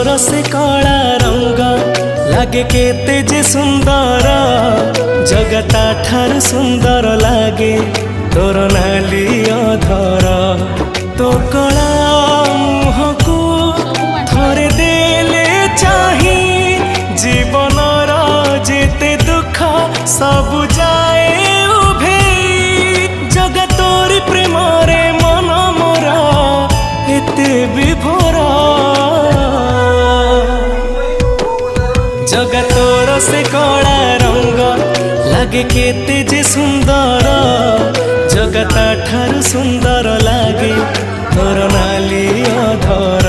तोर से कला रंग लागे केते जे सुंदर जगता ठार सुंदर लागे तोर नाली अधर तो कला मुह को थरे देले चाही जीवन जेते दुख सब जाए उभे जगतोरी प्रेम रे मन मोरा एते विभोर जगतोर से कला रंग लागे केते जे सुंदर जगता ठारू सुंदर लागे तोर नाली अधर।